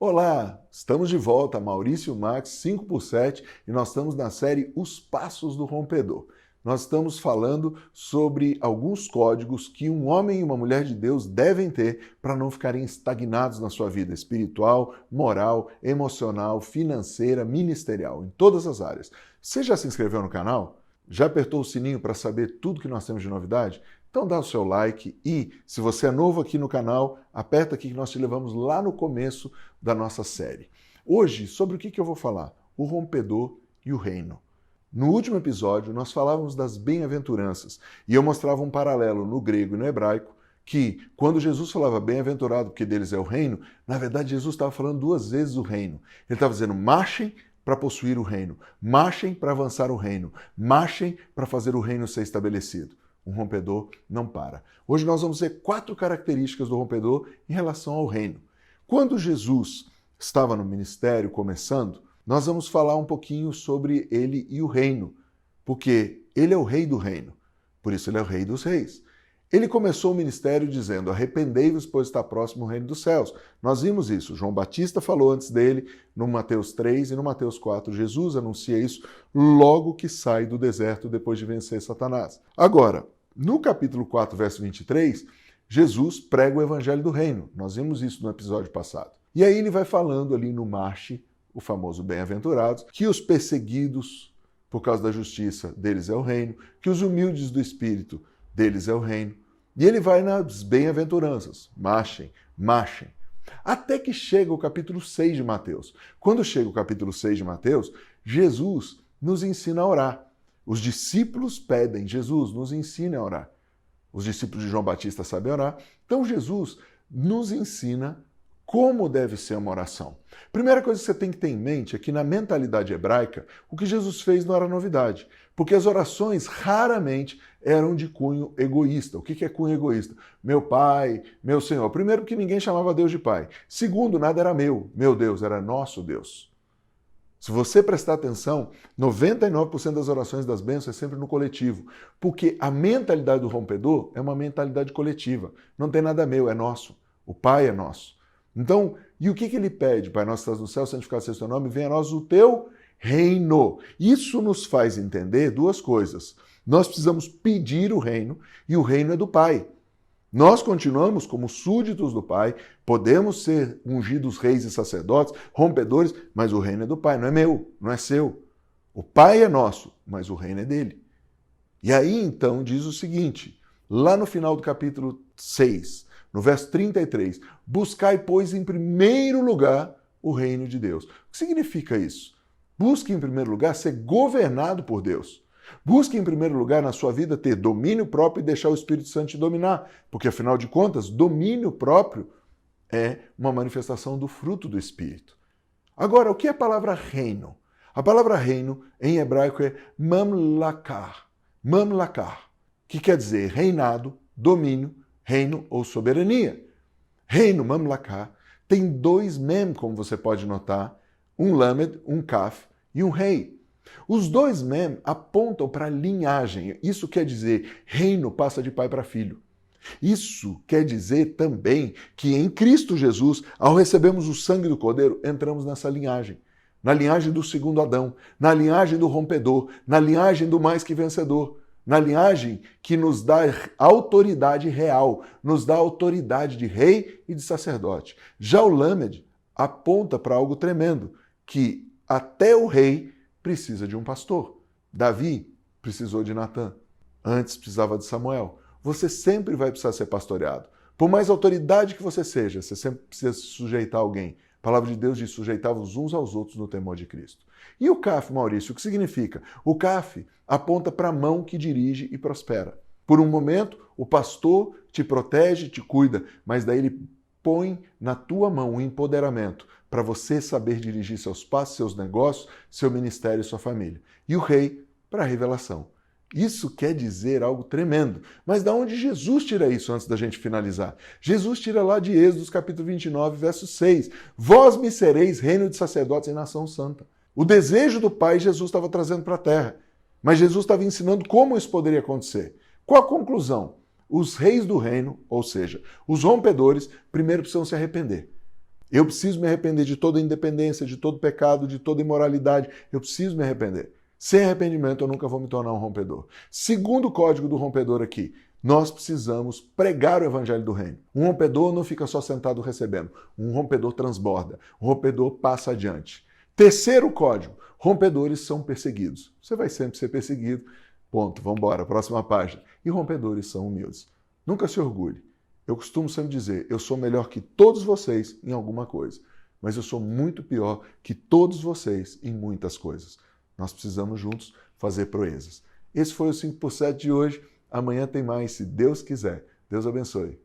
Olá, estamos de volta, Maurício Max 5x7 e nós estamos na série Os Passos do Rompedor. Nós estamos falando sobre alguns códigos que um homem e uma mulher de Deus devem ter para não ficarem estagnados na sua vida espiritual, moral, emocional, financeira, ministerial, em todas as áreas. Você já se inscreveu no canal? Já apertou o sininho para saber tudo que nós temos de novidade? Então dá o seu like e, se você é novo aqui no canal, aperta aqui que nós te levamos lá no começo da nossa série. Hoje, sobre o que eu vou falar? O rompedor e o reino. No último episódio, nós falávamos das bem-aventuranças e eu mostrava um paralelo no grego e no hebraico que, quando Jesus falava bem-aventurado porque deles é o reino, na verdade Jesus estava falando duas vezes o reino. Ele estava dizendo, marchem para possuir o reino, marchem para avançar o reino, marchem para fazer o reino ser estabelecido. Um rompedor não para. Hoje nós vamos ver 4 características do rompedor em relação ao reino. Quando Jesus estava no ministério começando, nós vamos falar um pouquinho sobre ele e o reino, porque ele é o rei do reino, por isso ele é o rei dos reis. Ele começou o ministério dizendo, arrependei-vos, pois está próximo o reino dos céus. Nós vimos isso, João Batista falou antes dele, no Mateus 3 e no Mateus 4. Jesus anuncia isso logo que sai do deserto depois de vencer Satanás. Agora, no capítulo 4, verso 23, Jesus prega o evangelho do reino. Nós vimos isso no episódio passado. E aí ele vai falando ali no marche, o famoso bem-aventurados, que os perseguidos por causa da justiça deles é o reino, que os humildes do espírito deles é o reino. E ele vai nas bem-aventuranças. Marchem, marchem. Até que chega o capítulo 6 de Mateus. Quando chega o capítulo 6 de Mateus, Jesus nos ensina a orar. Os discípulos pedem, Jesus nos ensina a orar. Os discípulos de João Batista sabem orar. Então Jesus nos ensina como deve ser uma oração. Primeira coisa que você tem que ter em mente é que na mentalidade hebraica, o que Jesus fez não era novidade, porque as orações raramente eram de cunho egoísta. O que é cunho egoísta? Meu pai, meu Senhor. Primeiro, porque ninguém chamava Deus de pai. Segundo, nada era meu Deus, era nosso Deus. Se você prestar atenção, 99% das orações das bênçãos é sempre no coletivo, porque a mentalidade do rompedor é uma mentalidade coletiva. Não tem nada meu, é nosso. O Pai é nosso. Então, e o que ele pede? Pai nosso que estás no céu, santificado seja o teu nome, venha a nós o teu reino. Isso nos faz entender duas coisas. Nós precisamos pedir o reino e o reino é do Pai. Nós continuamos como súditos do Pai, podemos ser ungidos reis e sacerdotes, rompedores, mas o reino é do Pai, não é meu, não é seu. O Pai é nosso, mas o reino é dele. E aí então diz o seguinte, lá no final do capítulo 6, no verso 33, buscai, pois, em primeiro lugar o reino de Deus. O que significa isso? Busque em primeiro lugar ser governado por Deus. Busque, em primeiro lugar, na sua vida, ter domínio próprio e deixar o Espírito Santo te dominar. Porque, afinal de contas, domínio próprio é uma manifestação do fruto do Espírito. Agora, o que é a palavra reino? A palavra reino, em hebraico, é mamlakah. Mamlakah, que quer dizer reinado, domínio, reino ou soberania. Reino, mamlakah, tem 2 mem, como você pode notar, um lamed, um kaf e um rei. Os 2 mem apontam para a linhagem. Isso quer dizer, reino passa de pai para filho. Isso quer dizer também que em Cristo Jesus, ao recebermos o sangue do Cordeiro, entramos nessa linhagem. Na linhagem do segundo Adão, na linhagem do rompedor, na linhagem do mais que vencedor, na linhagem que nos dá autoridade real, nos dá autoridade de rei e de sacerdote. Já o Lamed aponta para algo tremendo, que até o rei precisa de um pastor. Davi precisou de Natã. Antes precisava de Samuel. Você sempre vai precisar ser pastoreado. Por mais autoridade que você seja, você sempre precisa se sujeitar a alguém. A palavra de Deus diz, sujeitava-os uns aos outros no temor de Cristo. E o CAF, Maurício, o que significa? O CAF aponta para a mão que dirige e prospera. Por um momento, o pastor te protege, te cuida, mas daí ele põe na tua mão o empoderamento para você saber dirigir seus passos, seus negócios, seu ministério e sua família. E o rei para a revelação. Isso quer dizer algo tremendo. Mas de onde Jesus tira isso antes da gente finalizar? Jesus tira lá de Êxodo, capítulo 29, verso 6. Vós me sereis reino de sacerdotes e nação santa. O desejo do Pai Jesus estava trazendo para a terra. Mas Jesus estava ensinando como isso poderia acontecer. Qual a conclusão? Os reis do reino, ou seja, os rompedores, primeiro precisam se arrepender. Eu preciso me arrepender de toda independência, de todo pecado, de toda imoralidade. Eu preciso me arrepender. Sem arrependimento, eu nunca vou me tornar um rompedor. Segundo código do rompedor aqui, nós precisamos pregar o evangelho do reino. Um rompedor não fica só sentado recebendo. Um rompedor transborda. Um rompedor passa adiante. Terceiro código, rompedores são perseguidos. Você vai sempre ser perseguido. Ponto, vamos embora, próxima página. E rompedores são humildes. Nunca se orgulhe. Eu costumo sempre dizer, eu sou melhor que todos vocês em alguma coisa, mas eu sou muito pior que todos vocês em muitas coisas. Nós precisamos juntos fazer proezas. Esse foi o 5 por 7 de hoje. Amanhã tem mais, se Deus quiser. Deus abençoe.